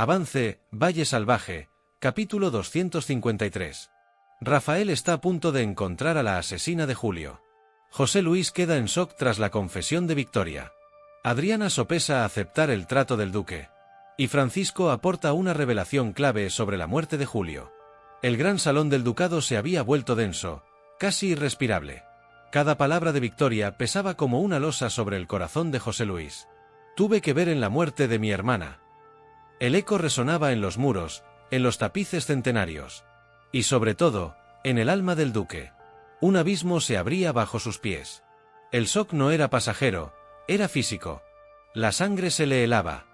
Avance, Valle Salvaje, capítulo 253. Rafael está a punto de encontrar a la asesina de Julio. José Luis queda en shock tras la confesión de Victoria. Adriana sopesa aceptar el trato del duque. Y Francisco aporta una revelación clave sobre la muerte de Julio. El gran salón del ducado se había vuelto denso, casi irrespirable. Cada palabra de Victoria pesaba como una losa sobre el corazón de José Luis. Tuve que ver en la muerte de mi hermana. El eco resonaba en los muros, en los tapices centenarios. Y sobre todo, en el alma del duque. Un abismo se abría bajo sus pies. El shock no era pasajero, era físico. La sangre se le helaba.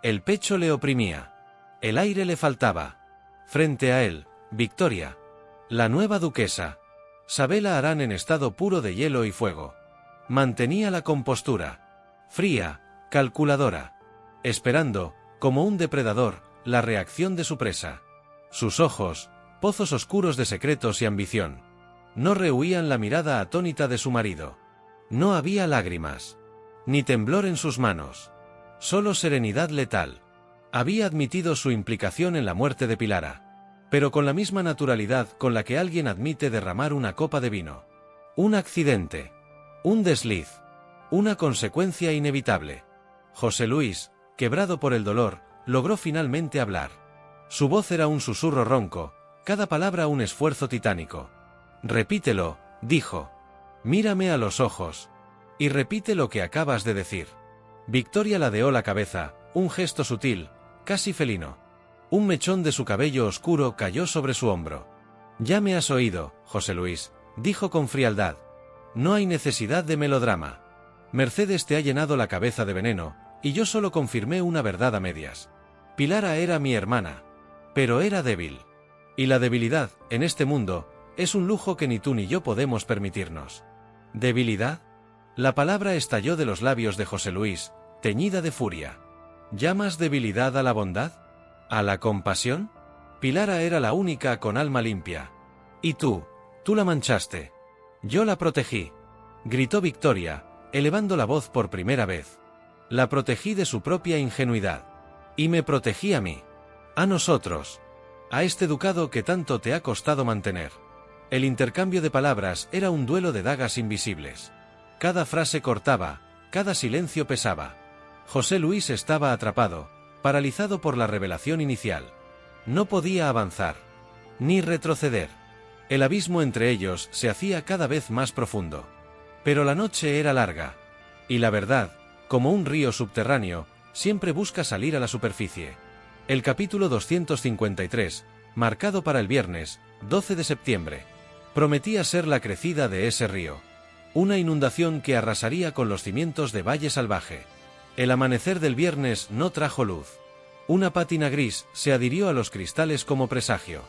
El pecho le oprimía. El aire le faltaba. Frente a él, Victoria. La nueva duquesa. Sabela Arán en estado puro de hielo y fuego. Mantenía la compostura. Fría, calculadora. Esperando, como un depredador, la reacción de su presa. Sus ojos, pozos oscuros de secretos y ambición. No rehuían la mirada atónita de su marido. No había lágrimas. Ni temblor en sus manos. Solo serenidad letal. Había admitido su implicación en la muerte de Pilara. Pero con la misma naturalidad con la que alguien admite derramar una copa de vino. Un accidente. Un desliz. Una consecuencia inevitable. José Luis, quebrado por el dolor, logró finalmente hablar. Su voz era un susurro ronco, cada palabra un esfuerzo titánico. Repítelo, dijo. Mírame a los ojos. Y repite lo que acabas de decir. Victoria ladeó la cabeza, un gesto sutil, casi felino. Un mechón de su cabello oscuro cayó sobre su hombro. Ya me has oído, José Luis, dijo con frialdad. No hay necesidad de melodrama. Mercedes te ha llenado la cabeza de veneno, y yo solo confirmé una verdad a medias. Pilara era mi hermana. Pero era débil. Y la debilidad, en este mundo, es un lujo que ni tú ni yo podemos permitirnos. ¿Debilidad? La palabra estalló de los labios de José Luis, teñida de furia. ¿Llamas debilidad a la bondad? ¿A la compasión? Pilara era la única con alma limpia. Y tú la manchaste. Yo la protegí. Gritó Victoria, elevando la voz por primera vez. La protegí de su propia ingenuidad. Y me protegí a mí. A nosotros. A este ducado que tanto te ha costado mantener. El intercambio de palabras era un duelo de dagas invisibles. Cada frase cortaba, cada silencio pesaba. José Luis estaba atrapado, paralizado por la revelación inicial. No podía avanzar. Ni retroceder. El abismo entre ellos se hacía cada vez más profundo. Pero la noche era larga. Y la verdad, como un río subterráneo, siempre busca salir a la superficie. El capítulo 253, marcado para el viernes, 12 de septiembre, prometía ser la crecida de ese río. Una inundación que arrasaría con los cimientos de Valle Salvaje. El amanecer del viernes no trajo luz. Una pátina gris se adhirió a los cristales como presagio.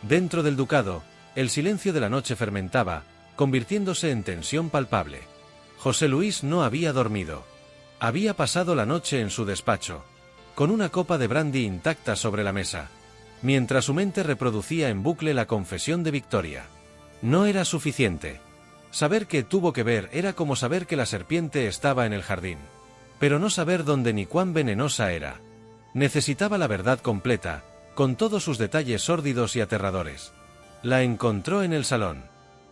Dentro del ducado, el silencio de la noche fermentaba, convirtiéndose en tensión palpable. José Luis no había dormido. Había pasado la noche en su despacho, con una copa de brandy intacta sobre la mesa, mientras su mente reproducía en bucle la confesión de Victoria. No era suficiente. Saber que tuvo que ver era como saber que la serpiente estaba en el jardín. Pero no saber dónde ni cuán venenosa era. Necesitaba la verdad completa, con todos sus detalles sórdidos y aterradores. La encontró en el salón,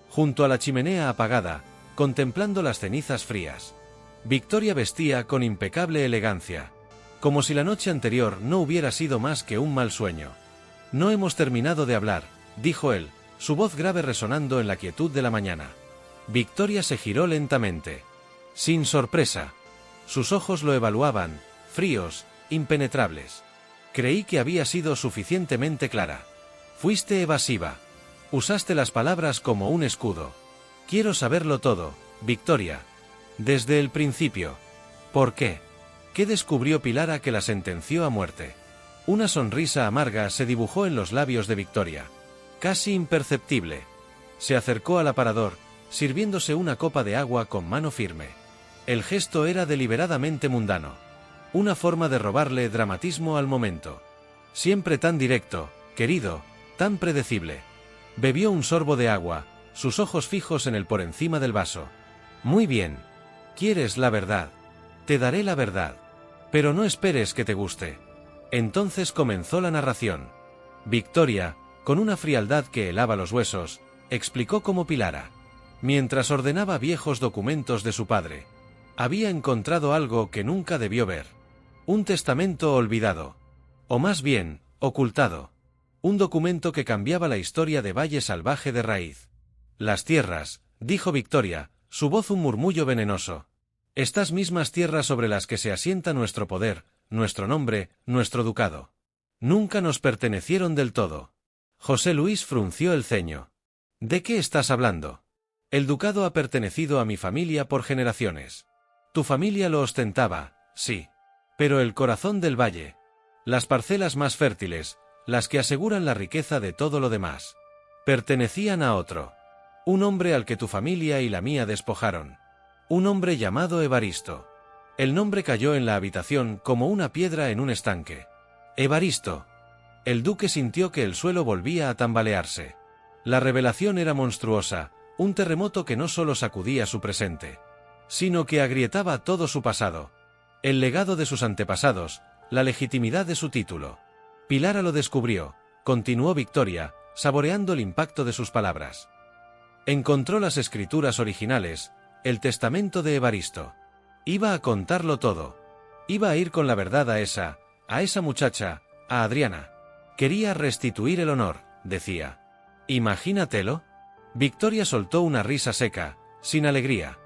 junto a la chimenea apagada, contemplando las cenizas frías. Victoria vestía con impecable elegancia, como si la noche anterior no hubiera sido más que un mal sueño. No hemos terminado de hablar, dijo él, su voz grave resonando en la quietud de la mañana. Victoria se giró lentamente. Sin sorpresa. Sus ojos lo evaluaban, fríos, impenetrables. Creí que había sido suficientemente clara. Fuiste evasiva. Usaste las palabras como un escudo. Quiero saberlo todo, Victoria. Desde el principio. ¿Por qué? ¿Qué descubrió Pilara que la sentenció a muerte? Una sonrisa amarga se dibujó en los labios de Victoria. Casi imperceptible. Se acercó al aparador, sirviéndose una copa de agua con mano firme. El gesto era deliberadamente mundano. Una forma de robarle dramatismo al momento. Siempre tan directo, querido, tan predecible. Bebió un sorbo de agua, sus ojos fijos en el por encima del vaso. Muy bien. ¿Quieres la verdad? Te daré la verdad. Pero no esperes que te guste. Entonces comenzó la narración. Victoria, con una frialdad que helaba los huesos, explicó cómo Pilara, mientras ordenaba viejos documentos de su padre, había encontrado algo que nunca debió ver. Un testamento olvidado. O más bien, ocultado. Un documento que cambiaba la historia de Valle Salvaje de raíz. Las tierras, dijo Victoria, su voz un murmullo venenoso. Estas mismas tierras sobre las que se asienta nuestro poder, nuestro nombre, nuestro ducado. Nunca nos pertenecieron del todo. José Luis frunció el ceño. ¿De qué estás hablando? El ducado ha pertenecido a mi familia por generaciones. Tu familia lo ostentaba, sí. Pero el corazón del valle. Las parcelas más fértiles, las que aseguran la riqueza de todo lo demás, pertenecían a otro. Un hombre al que tu familia y la mía despojaron. Un hombre llamado Evaristo. El nombre cayó en la habitación como una piedra en un estanque. Evaristo. El duque sintió que el suelo volvía a tambalearse. La revelación era monstruosa, un terremoto que no solo sacudía su presente, sino que agrietaba todo su pasado. El legado de sus antepasados, la legitimidad de su título. Pilara lo descubrió, continuó Victoria, saboreando el impacto de sus palabras. Encontró las escrituras originales, el testamento de Evaristo. Iba a contarlo todo. Iba a ir con la verdad a esa muchacha, a Adriana. Quería restituir el honor, decía. Imagínatelo. Victoria soltó una risa seca, sin alegría.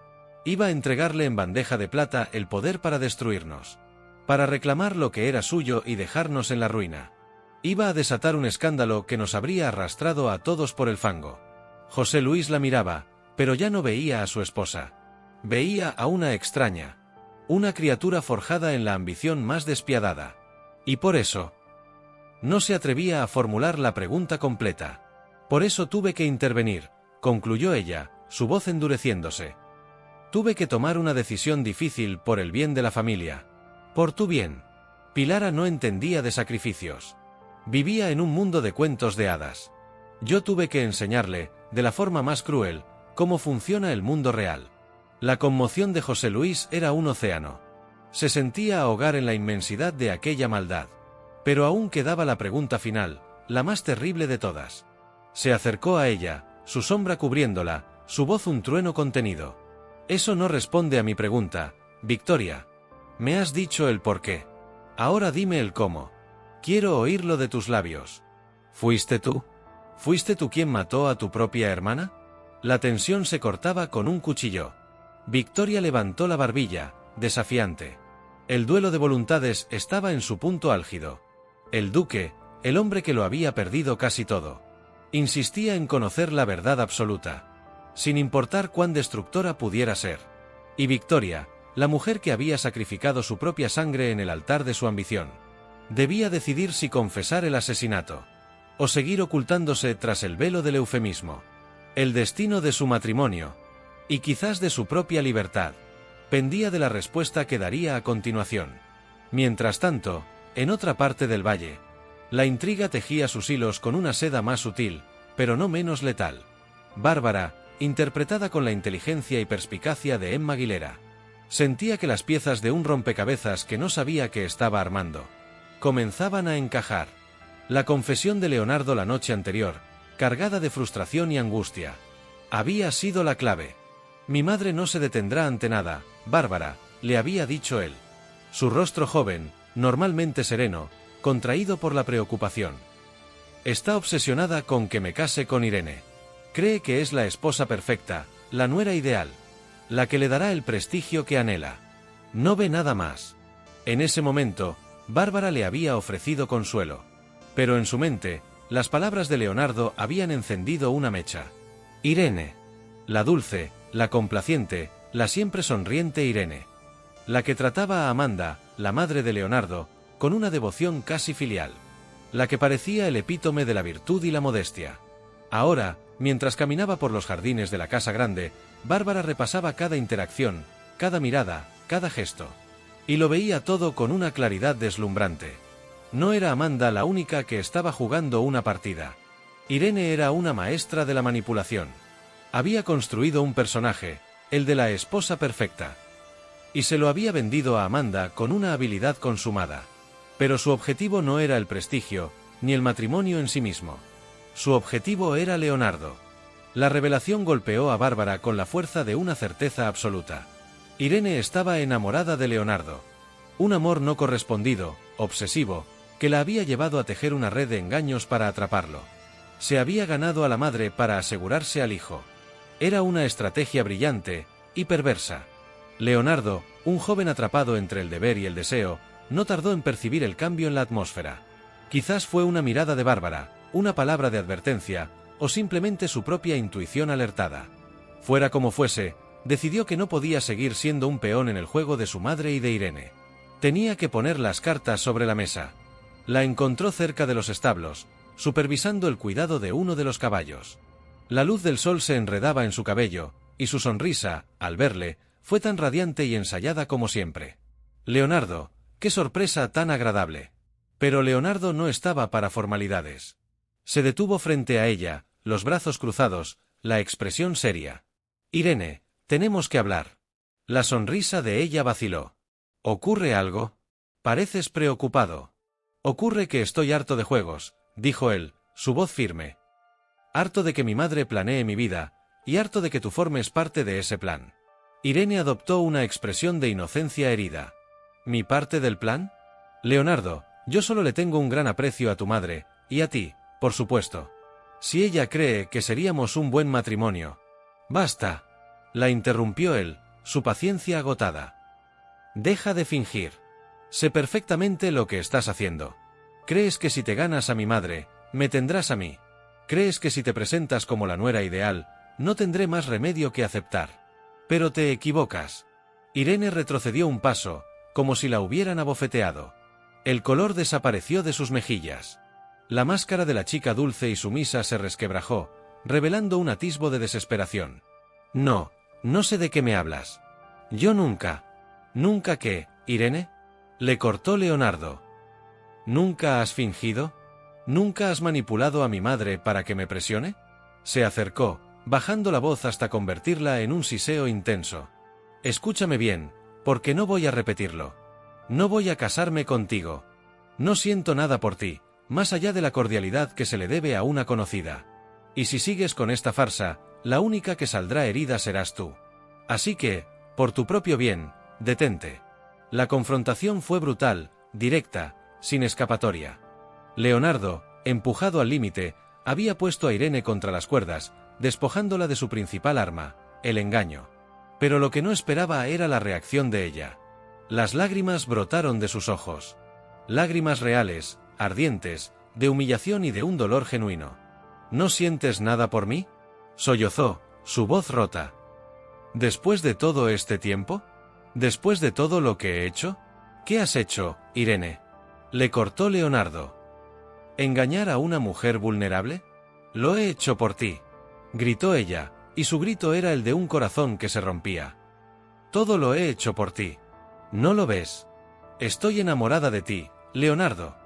Iba a entregarle en bandeja de plata el poder para destruirnos. Para reclamar lo que era suyo y dejarnos en la ruina. Iba a desatar un escándalo que nos habría arrastrado a todos por el fango. José Luis la miraba, pero ya no veía a su esposa. Veía a una extraña. Una criatura forjada en la ambición más despiadada. Y por eso, no se atrevía a formular la pregunta completa. Por eso tuve que intervenir, concluyó ella, su voz endureciéndose. Tuve que tomar una decisión difícil por el bien de la familia. Por tu bien. Pilara no entendía de sacrificios. Vivía en un mundo de cuentos de hadas. Yo tuve que enseñarle, de la forma más cruel, cómo funciona el mundo real. La conmoción de José Luis era un océano. Se sentía ahogar en la inmensidad de aquella maldad. Pero aún quedaba la pregunta final, la más terrible de todas. Se acercó a ella, su sombra cubriéndola, su voz un trueno contenido. Eso no responde a mi pregunta, Victoria. Me has dicho el por qué. Ahora dime el cómo. Quiero oírlo de tus labios. ¿Fuiste tú? ¿Fuiste tú quien mató a tu propia hermana? La tensión se cortaba con un cuchillo. Victoria levantó la barbilla, desafiante. El duelo de voluntades estaba en su punto álgido. El duque, el hombre que lo había perdido casi todo, insistía en conocer la verdad absoluta, sin importar cuán destructora pudiera ser. Y Victoria, la mujer que había sacrificado su propia sangre en el altar de su ambición, debía decidir si confesar el asesinato, o seguir ocultándose tras el velo del eufemismo. El destino de su matrimonio, y quizás de su propia libertad, pendía de la respuesta que daría a continuación. Mientras tanto, en otra parte del valle, la intriga tejía sus hilos con una seda más sutil, pero no menos letal. Bárbara, interpretada con la inteligencia y perspicacia de Emma Aguilera, sentía que las piezas de un rompecabezas que no sabía que estaba armando comenzaban a encajar. La confesión de Leonardo la noche anterior, cargada de frustración y angustia, había sido la clave. Mi madre no se detendrá ante nada, Bárbara, le había dicho él. Su rostro joven, normalmente sereno, contraído por la preocupación. Está obsesionada con que me case con Irene. Cree que es la esposa perfecta, la nuera ideal, la que le dará el prestigio que anhela. No ve nada más. En ese momento, Bárbara le había ofrecido consuelo. Pero en su mente, las palabras de Leonardo habían encendido una mecha. Irene. La dulce, la complaciente, la siempre sonriente Irene. La que trataba a Amanda, la madre de Leonardo, con una devoción casi filial. La que parecía el epítome de la virtud y la modestia. Ahora, mientras caminaba por los jardines de la casa grande, Bárbara repasaba cada interacción, cada mirada, cada gesto. Y lo veía todo con una claridad deslumbrante. No era Amanda la única que estaba jugando una partida. Irene era una maestra de la manipulación. Había construido un personaje, el de la esposa perfecta. Y se lo había vendido a Amanda con una habilidad consumada. Pero su objetivo no era el prestigio, ni el matrimonio en sí mismo. Su objetivo era Leonardo. La revelación golpeó a Bárbara con la fuerza de una certeza absoluta. Irene estaba enamorada de Leonardo. Un amor no correspondido, obsesivo, que la había llevado a tejer una red de engaños para atraparlo. Se había ganado a la madre para asegurarse al hijo. Era una estrategia brillante y perversa. Leonardo, un joven atrapado entre el deber y el deseo, no tardó en percibir el cambio en la atmósfera. Quizás fue una mirada de Bárbara, una palabra de advertencia, o simplemente su propia intuición alertada. Fuera como fuese, decidió que no podía seguir siendo un peón en el juego de su madre y de Irene. Tenía que poner las cartas sobre la mesa. La encontró cerca de los establos, supervisando el cuidado de uno de los caballos. La luz del sol se enredaba en su cabello, y su sonrisa, al verle, fue tan radiante y ensayada como siempre. Leonardo, qué sorpresa tan agradable. Pero Leonardo no estaba para formalidades. Se detuvo frente a ella, los brazos cruzados, la expresión seria. Irene, tenemos que hablar. La sonrisa de ella vaciló. ¿Ocurre algo? Pareces preocupado. Ocurre que estoy harto de juegos, dijo él, su voz firme. Harto de que mi madre planee mi vida, y harto de que tú formes parte de ese plan. Irene adoptó una expresión de inocencia herida. ¿Mi parte del plan? Leonardo, yo solo le tengo un gran aprecio a tu madre, y a ti, por supuesto. Si ella cree que seríamos un buen matrimonio. Basta. La interrumpió él, su paciencia agotada. Deja de fingir. Sé perfectamente lo que estás haciendo. Crees que si te ganas a mi madre, me tendrás a mí. Crees que si te presentas como la nuera ideal, no tendré más remedio que aceptar. Pero te equivocas. Irene retrocedió un paso, como si la hubieran abofeteado. El color desapareció de sus mejillas. La máscara de la chica dulce y sumisa se resquebrajó, revelando un atisbo de desesperación. No, no sé de qué me hablas. Yo nunca. ¿Nunca qué, Irene? Le cortó Leonardo. ¿Nunca has fingido? ¿Nunca has manipulado a mi madre para que me presione? Se acercó, bajando la voz hasta convertirla en un siseo intenso. Escúchame bien, porque no voy a repetirlo. No voy a casarme contigo. No siento nada por ti, más allá de la cordialidad que se le debe a una conocida. Y si sigues con esta farsa, la única que saldrá herida serás tú. Así que, por tu propio bien, detente. La confrontación fue brutal, directa, sin escapatoria. Leonardo, empujado al límite, había puesto a Irene contra las cuerdas, despojándola de su principal arma, el engaño. Pero lo que no esperaba era la reacción de ella. Las lágrimas brotaron de sus ojos. Lágrimas reales, ardientes, de humillación y de un dolor genuino. ¿No sientes nada por mí? Sollozó, su voz rota. ¿Después de todo este tiempo? ¿Después de todo lo que he hecho? ¿Qué has hecho, Irene? Le cortó Leonardo. ¿Engañar a una mujer vulnerable? Lo he hecho por ti, gritó ella, y su grito era el de un corazón que se rompía. Todo lo he hecho por ti. ¿No lo ves? Estoy enamorada de ti, Leonardo.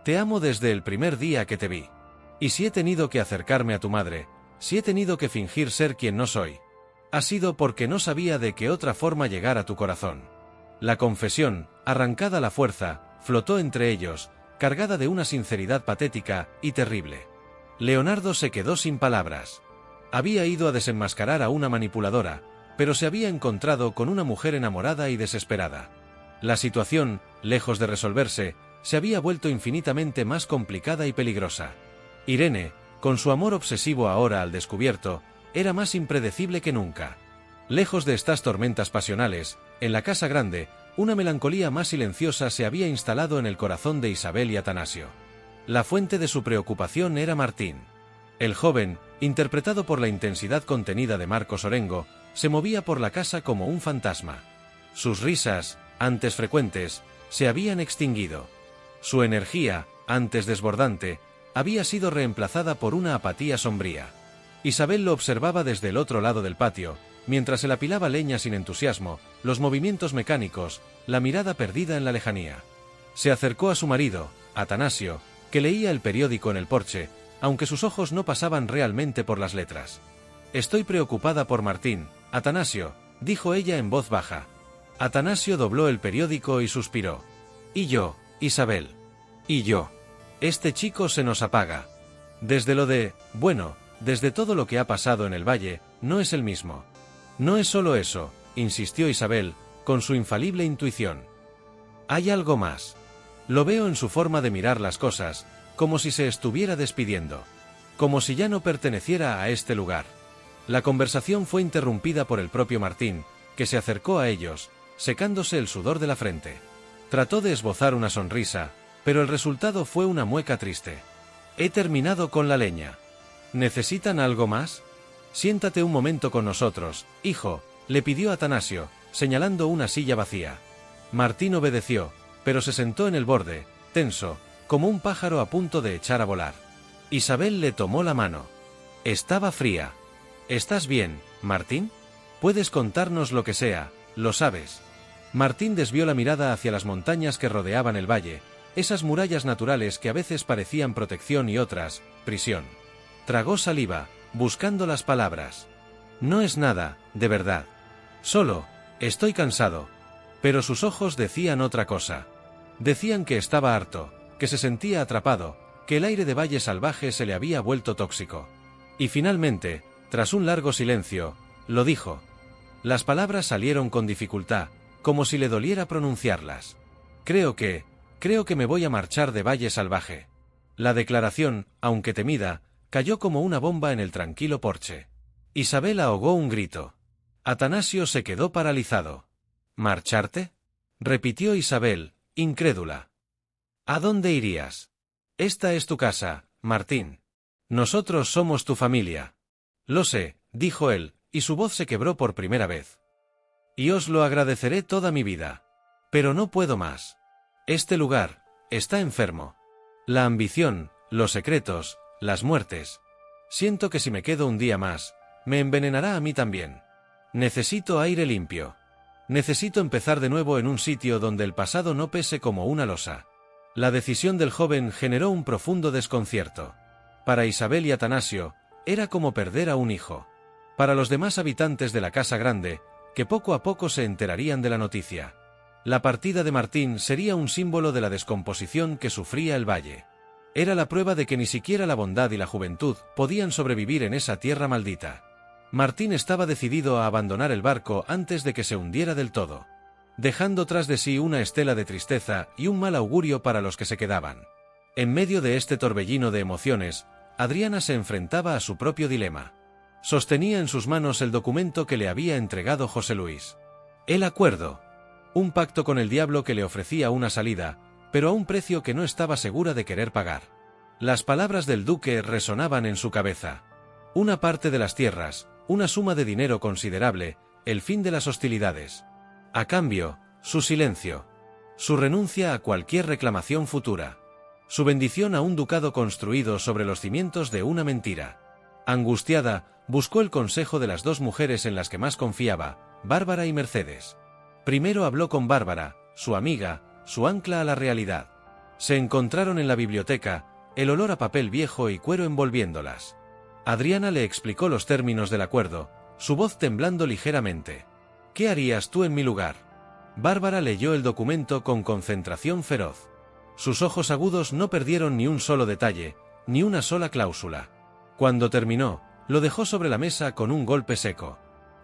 Te amo desde el primer día que te vi. Y si he tenido que acercarme a tu madre, si he tenido que fingir ser quien no soy, ha sido porque no sabía de qué otra forma llegar a tu corazón. La confesión, arrancada a la fuerza, flotó entre ellos, cargada de una sinceridad patética y terrible. Leonardo se quedó sin palabras. Había ido a desenmascarar a una manipuladora, pero se había encontrado con una mujer enamorada y desesperada. La situación, lejos de resolverse, se había vuelto infinitamente más complicada y peligrosa. Irene, con su amor obsesivo ahora al descubierto, era más impredecible que nunca. Lejos de estas tormentas pasionales, en la casa grande, una melancolía más silenciosa se había instalado en el corazón de Isabel y Atanasio. La fuente de su preocupación era Martín. El joven, interpretado por la intensidad contenida de Marcos Orengo, se movía por la casa como un fantasma. Sus risas, antes frecuentes, se habían extinguido. Su energía, antes desbordante, había sido reemplazada por una apatía sombría. Isabel lo observaba desde el otro lado del patio, mientras él apilaba leña sin entusiasmo, los movimientos mecánicos, la mirada perdida en la lejanía. Se acercó a su marido, Atanasio, que leía el periódico en el porche, aunque sus ojos no pasaban realmente por las letras. «Estoy preocupada por Martín, Atanasio», dijo ella en voz baja. Atanasio dobló el periódico y suspiró. «¿Y yo, Isabel? Y yo. Este chico se nos apaga. Desde todo lo que ha pasado en el valle, no es el mismo. No es solo eso, insistió Isabel, con su infalible intuición. Hay algo más. Lo veo en su forma de mirar las cosas, como si se estuviera despidiendo. Como si ya no perteneciera a este lugar. La conversación fue interrumpida por el propio Martín, que se acercó a ellos, secándose el sudor de la frente. Trató de esbozar una sonrisa, pero el resultado fue una mueca triste. He terminado con la leña. ¿Necesitan algo más? Siéntate un momento con nosotros, hijo, le pidió Atanasio, señalando una silla vacía. Martín obedeció, pero se sentó en el borde, tenso, como un pájaro a punto de echar a volar. Isabel le tomó la mano. Estaba fría. ¿Estás bien, Martín? Puedes contarnos lo que sea, lo sabes. Martín desvió la mirada hacia las montañas que rodeaban el valle, esas murallas naturales que a veces parecían protección y otras, prisión. Tragó saliva, buscando las palabras. No es nada, de verdad. Solo, estoy cansado. Pero sus ojos decían otra cosa. Decían que estaba harto, que se sentía atrapado, que el aire de Valle Salvaje se le había vuelto tóxico. Y finalmente, tras un largo silencio, lo dijo. Las palabras salieron con dificultad, como si le doliera pronunciarlas. Creo que me voy a marchar de Valle Salvaje. La declaración, aunque temida, cayó como una bomba en el tranquilo porche. Isabel ahogó un grito. Atanasio se quedó paralizado. ¿Marcharte? Repitió Isabel, incrédula. ¿A dónde irías? Esta es tu casa, Martín. Nosotros somos tu familia. Lo sé, dijo él, y su voz se quebró por primera vez. Y os lo agradeceré toda mi vida. Pero no puedo más. Este lugar está enfermo. La ambición, los secretos, las muertes. Siento que si me quedo un día más, me envenenará a mí también. Necesito aire limpio. Necesito empezar de nuevo en un sitio donde el pasado no pese como una losa. La decisión del joven generó un profundo desconcierto. Para Isabel y Atanasio, era como perder a un hijo. Para los demás habitantes de la casa grande, que poco a poco se enterarían de la noticia. La partida de Martín sería un símbolo de la descomposición que sufría el valle. Era la prueba de que ni siquiera la bondad y la juventud podían sobrevivir en esa tierra maldita. Martín estaba decidido a abandonar el barco antes de que se hundiera del todo, dejando tras de sí una estela de tristeza y un mal augurio para los que se quedaban. En medio de este torbellino de emociones, Adriana se enfrentaba a su propio dilema. Sostenía en sus manos el documento que le había entregado José Luis. El acuerdo. Un pacto con el diablo que le ofrecía una salida, pero a un precio que no estaba segura de querer pagar. Las palabras del duque resonaban en su cabeza. Una parte de las tierras, una suma de dinero considerable, el fin de las hostilidades. A cambio, su silencio. Su renuncia a cualquier reclamación futura. Su bendición a un ducado construido sobre los cimientos de una mentira. Angustiada, buscó el consejo de las dos mujeres en las que más confiaba, Bárbara y Mercedes. Primero habló con Bárbara, su amiga, su ancla a la realidad. Se encontraron en la biblioteca, el olor a papel viejo y cuero envolviéndolas. Adriana le explicó los términos del acuerdo, su voz temblando ligeramente. ¿Qué harías tú en mi lugar? Bárbara leyó el documento con concentración feroz. Sus ojos agudos no perdieron ni un solo detalle, ni una sola cláusula. Cuando terminó, lo dejó sobre la mesa con un golpe seco.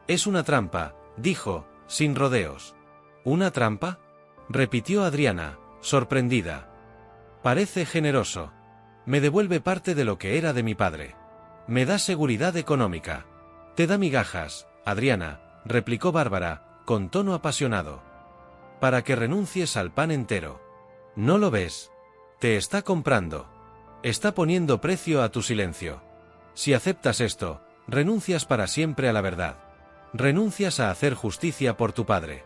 Es una trampa, dijo, sin rodeos. ¿Una trampa? Repitió Adriana, sorprendida. Parece generoso. Me devuelve parte de lo que era de mi padre. Me da seguridad económica. Te da migajas, Adriana, replicó Bárbara, con tono apasionado. Para que renuncies al pan entero. ¿No lo ves? Te está comprando. Está poniendo precio a tu silencio. Si aceptas esto, renuncias para siempre a la verdad. Renuncias a hacer justicia por tu padre.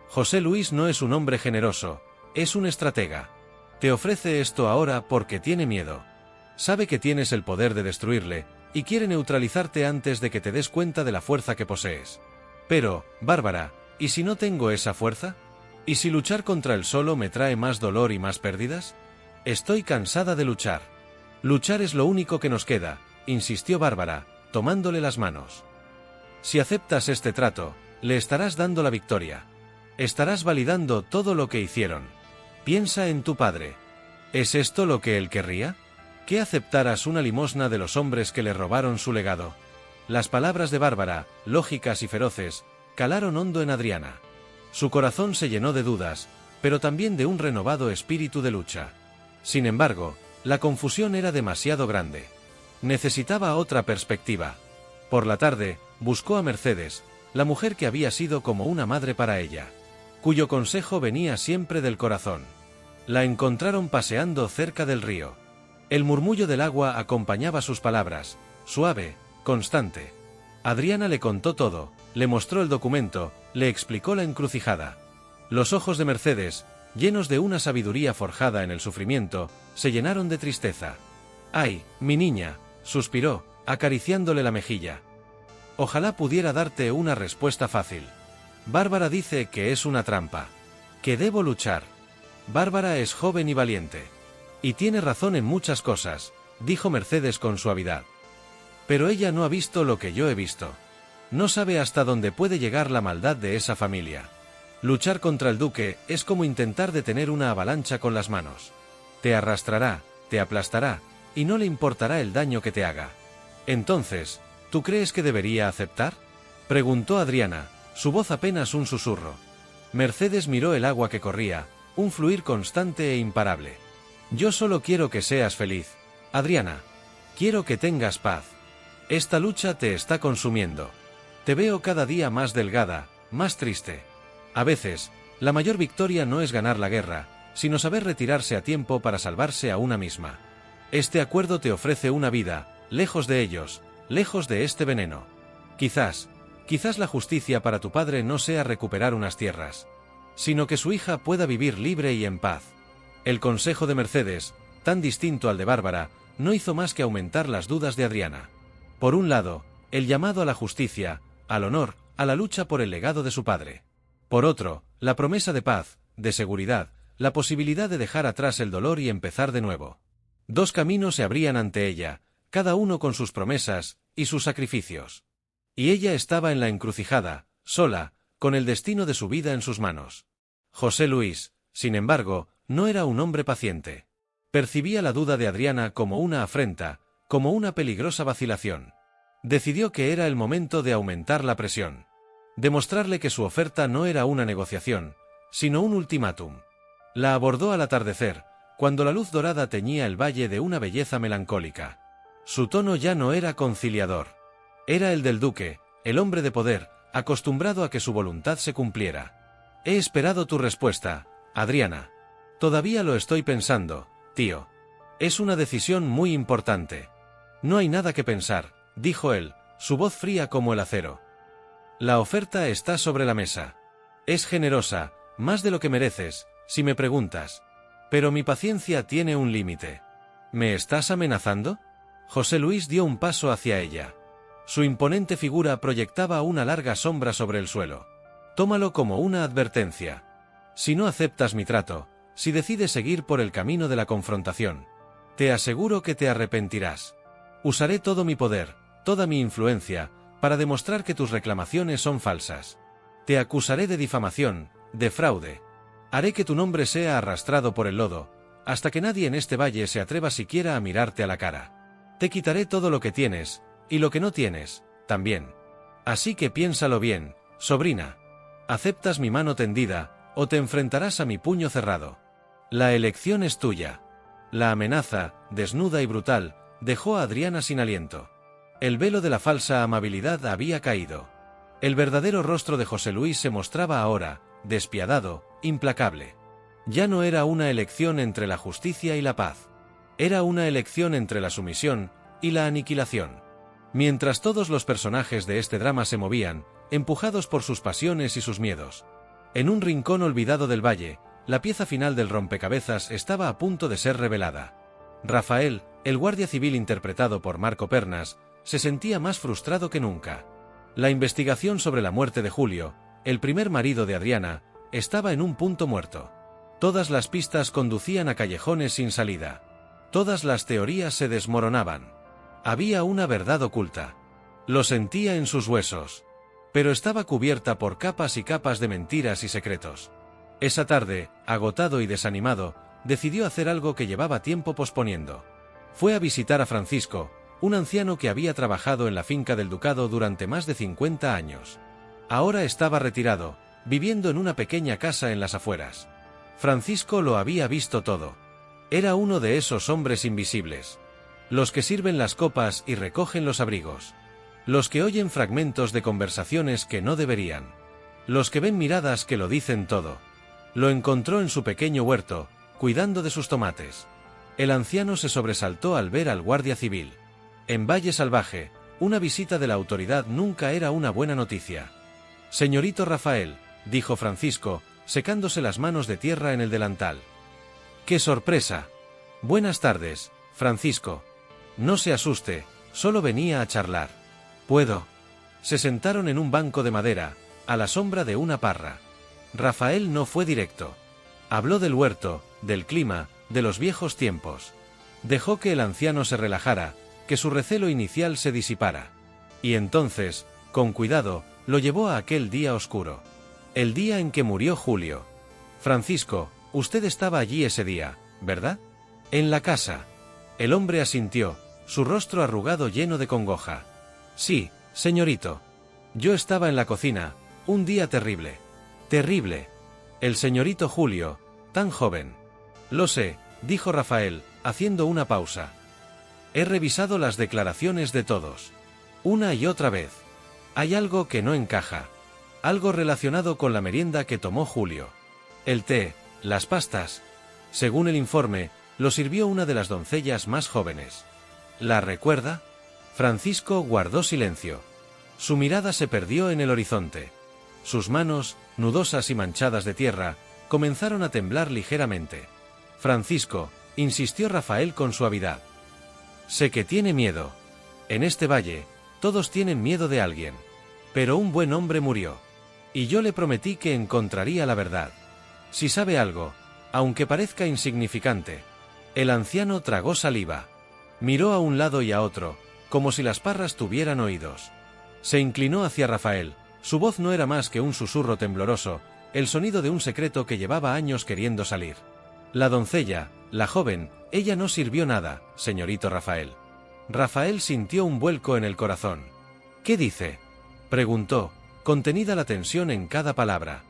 José Luis no es un hombre generoso, es un estratega. Te ofrece esto ahora porque tiene miedo. Sabe que tienes el poder de destruirle, y quiere neutralizarte antes de que te des cuenta de la fuerza que posees. Pero, Bárbara, ¿y si no tengo esa fuerza? ¿Y si luchar contra él solo me trae más dolor y más pérdidas? Estoy cansada de luchar. Luchar es lo único que nos queda, insistió Bárbara, tomándole las manos. Si aceptas este trato, le estarás dando la victoria. Estarás validando todo lo que hicieron. Piensa en tu padre. ¿Es esto lo que él querría? ¿Que aceptaras una limosna de los hombres que le robaron su legado? Las palabras de Bárbara, lógicas y feroces, calaron hondo en Adriana. Su corazón se llenó de dudas, pero también de un renovado espíritu de lucha. Sin embargo, la confusión era demasiado grande. Necesitaba otra perspectiva. Por la tarde, buscó a Mercedes, la mujer que había sido como una madre para ella, cuyo consejo venía siempre del corazón. La encontraron paseando cerca del río. El murmullo del agua acompañaba sus palabras, suave, constante. Adriana le contó todo, le mostró el documento, le explicó la encrucijada. Los ojos de Mercedes, llenos de una sabiduría forjada en el sufrimiento, se llenaron de tristeza. «Ay, mi niña», suspiró, acariciándole la mejilla. «Ojalá pudiera darte una respuesta fácil. Bárbara dice que es una trampa, que debo luchar. Bárbara es joven y valiente. Y tiene razón en muchas cosas», dijo Mercedes con suavidad. «Pero ella no ha visto lo que yo he visto. No sabe hasta dónde puede llegar la maldad de esa familia. Luchar contra el duque es como intentar detener una avalancha con las manos. Te arrastrará, te aplastará, y no le importará el daño que te haga. Entonces, ¿tú crees que debería aceptar?», preguntó Adriana, su voz apenas un susurro. Mercedes miró el agua que corría, un fluir constante e imparable. «Yo solo quiero que seas feliz, Adriana. Quiero que tengas paz. Esta lucha te está consumiendo. Te veo cada día más delgada, más triste. A veces, la mayor victoria no es ganar la guerra, sino saber retirarse a tiempo para salvarse a una misma. Este acuerdo te ofrece una vida, lejos de ellos, lejos de este veneno. Quizás la justicia para tu padre no sea recuperar unas tierras, sino que su hija pueda vivir libre y en paz». El consejo de Mercedes, tan distinto al de Bárbara, no hizo más que aumentar las dudas de Adriana. Por un lado, el llamado a la justicia, al honor, a la lucha por el legado de su padre. Por otro, la promesa de paz, de seguridad, la posibilidad de dejar atrás el dolor y empezar de nuevo. Dos caminos se abrían ante ella, cada uno con sus promesas y sus sacrificios. Y ella estaba en la encrucijada, sola, con el destino de su vida en sus manos. José Luis, sin embargo, no era un hombre paciente. Percibía la duda de Adriana como una afrenta, como una peligrosa vacilación. Decidió que era el momento de aumentar la presión. Demostrarle que su oferta no era una negociación, sino un ultimátum. La abordó al atardecer, cuando la luz dorada teñía el valle de una belleza melancólica. Su tono ya no era conciliador. Era el del duque, el hombre de poder, acostumbrado a que su voluntad se cumpliera. «He esperado tu respuesta, Adriana. Todavía lo estoy pensando, tío. Es una decisión muy importante». «No hay nada que pensar», dijo él, su voz fría como el acero. «La oferta está sobre la mesa. Es generosa, más de lo que mereces, si me preguntas. Pero mi paciencia tiene un límite». «¿Me estás amenazando?». José Luis dio un paso hacia ella. Su imponente figura proyectaba una larga sombra sobre el suelo. «Tómalo como una advertencia. Si no aceptas mi trato, si decides seguir por el camino de la confrontación, te aseguro que te arrepentirás. Usaré todo mi poder, toda mi influencia, para demostrar que tus reclamaciones son falsas. Te acusaré de difamación, de fraude. Haré que tu nombre sea arrastrado por el lodo, hasta que nadie en este valle se atreva siquiera a mirarte a la cara. Te quitaré todo lo que tienes, y lo que no tienes, también. Así que piénsalo bien, sobrina. ¿Aceptas mi mano tendida, o te enfrentarás a mi puño cerrado? La elección es tuya». La amenaza, desnuda y brutal, dejó a Adriana sin aliento. El velo de la falsa amabilidad había caído. El verdadero rostro de José Luis se mostraba ahora, despiadado, implacable. Ya no era una elección entre la justicia y la paz. Era una elección entre la sumisión y la aniquilación. Mientras todos los personajes de este drama se movían, empujados por sus pasiones y sus miedos. En un rincón olvidado del valle, la pieza final del rompecabezas estaba a punto de ser revelada. Rafael, el guardia civil interpretado por Marco Pernas, se sentía más frustrado que nunca. La investigación sobre la muerte de Julio, el primer marido de Adriana, estaba en un punto muerto. Todas las pistas conducían a callejones sin salida. Todas las teorías se desmoronaban. Había una verdad oculta. Lo sentía en sus huesos. Pero estaba cubierta por capas y capas de mentiras y secretos. Esa tarde, agotado y desanimado, decidió hacer algo que llevaba tiempo posponiendo. Fue a visitar a Francisco, un anciano que había trabajado en la finca del ducado durante más de 50 años. Ahora estaba retirado, viviendo en una pequeña casa en las afueras. Francisco lo había visto todo. Era uno de esos hombres invisibles. Los que sirven las copas y recogen los abrigos. Los que oyen fragmentos de conversaciones que no deberían. Los que ven miradas que lo dicen todo. Lo encontró en su pequeño huerto, cuidando de sus tomates. El anciano se sobresaltó al ver al guardia civil. En Valle Salvaje, una visita de la autoridad nunca era una buena noticia. «Señorito Rafael», dijo Francisco, secándose las manos de tierra en el delantal. «¡Qué sorpresa! Buenas tardes, Francisco. No se asuste, solo venía a charlar. ¿Puedo?». Se sentaron en un banco de madera, a la sombra de una parra. Rafael no fue directo. Habló del huerto, del clima, de los viejos tiempos. Dejó que el anciano se relajara, que su recelo inicial se disipara. Y entonces, con cuidado, lo llevó a aquel día oscuro. El día en que murió Julio. «Francisco, usted estaba allí ese día, ¿verdad?». «En la casa». El hombre asintió, su rostro arrugado lleno de congoja. «Sí, señorito. Yo estaba en la cocina, un día terrible. Terrible. El señorito Julio, tan joven». «Lo sé», dijo Rafael, haciendo una pausa. «He revisado las declaraciones de todos. Una y otra vez. Hay algo que no encaja. Algo relacionado con la merienda que tomó Julio. El té, las pastas». Según el informe, lo sirvió una de las doncellas más jóvenes. ¿La recuerda? Francisco guardó silencio. Su mirada se perdió en el horizonte. Sus manos, nudosas y manchadas de tierra, comenzaron a temblar ligeramente. «Francisco», insistió Rafael con suavidad. «Sé que tiene miedo. En este valle, todos tienen miedo de alguien. Pero un buen hombre murió. Y yo le prometí que encontraría la verdad. Si sabe algo, aunque parezca insignificante». El anciano tragó saliva. Miró a un lado y a otro, como si las parras tuvieran oídos. Se inclinó hacia Rafael. Su voz no era más que un susurro tembloroso, el sonido de un secreto que llevaba años queriendo salir. «La doncella, la joven, ella no sirvió nada, señorito Rafael». Rafael sintió un vuelco en el corazón. «¿Qué dice?», preguntó, contenida la tensión en cada palabra.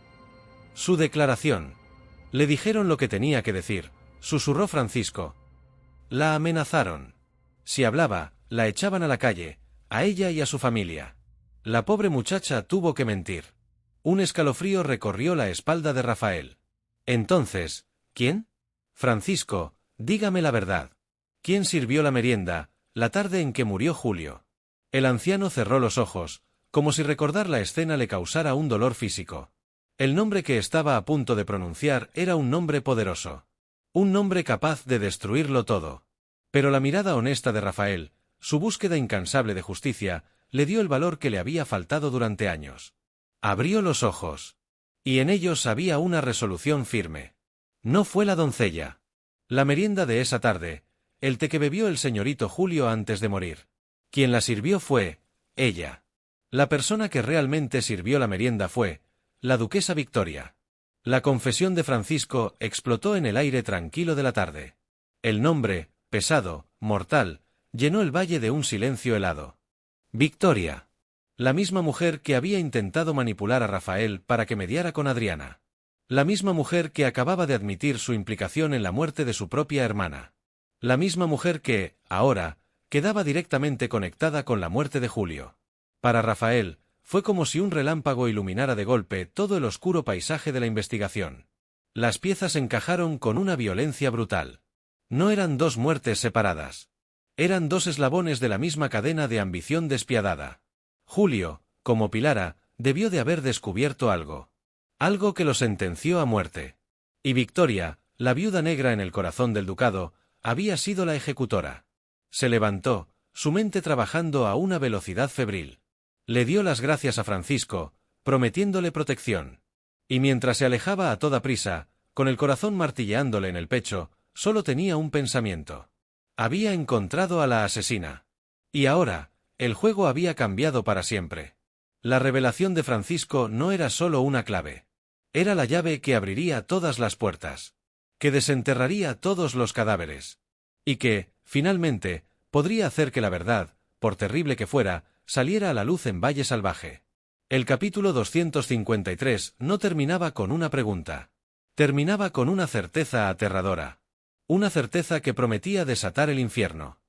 «Su declaración». «Le dijeron lo que tenía que decir», susurró Francisco. «La amenazaron. Si hablaba, la echaban a la calle, a ella y a su familia. La pobre muchacha tuvo que mentir». Un escalofrío recorrió la espalda de Rafael. «Entonces, ¿quién?». «Francisco, dígame la verdad. ¿Quién sirvió la merienda, la tarde en que murió Julio?». El anciano cerró los ojos, como si recordar la escena le causara un dolor físico. El nombre que estaba a punto de pronunciar era un nombre poderoso. Un nombre capaz de destruirlo todo. Pero la mirada honesta de Rafael, su búsqueda incansable de justicia, le dio el valor que le había faltado durante años. Abrió los ojos. Y en ellos había una resolución firme. No fue la doncella. La merienda de esa tarde, el té que bebió el señorito Julio antes de morir. Quien la sirvió fue ella. La persona que realmente sirvió la merienda fue la duquesa Victoria. La confesión de Francisco explotó en el aire tranquilo de la tarde. El nombre, pesado, mortal, llenó el valle de un silencio helado. Victoria. La misma mujer que había intentado manipular a Rafael para que mediara con Adriana. La misma mujer que acababa de admitir su implicación en la muerte de su propia hermana. La misma mujer que, ahora, quedaba directamente conectada con la muerte de Julio. Para Rafael, fue como si un relámpago iluminara de golpe todo el oscuro paisaje de la investigación. Las piezas encajaron con una violencia brutal. No eran dos muertes separadas. Eran dos eslabones de la misma cadena de ambición despiadada. Julio, como Pilara, debió de haber descubierto algo. Algo que lo sentenció a muerte. Y Victoria, la viuda negra en el corazón del ducado, había sido la ejecutora. Se levantó, su mente trabajando a una velocidad febril. Le dio las gracias a Francisco, prometiéndole protección. Y mientras se alejaba a toda prisa, con el corazón martilleándole en el pecho, solo tenía un pensamiento. Había encontrado a la asesina. Y ahora, el juego había cambiado para siempre. La revelación de Francisco no era solo una clave. Era la llave que abriría todas las puertas. que desenterraría todos los cadáveres. Y que, finalmente, podría hacer que la verdad, por terrible que fuera, saliera a la luz en Valle Salvaje. El capítulo 253 no terminaba con una pregunta. Terminaba con una certeza aterradora. Una certeza que prometía desatar el infierno.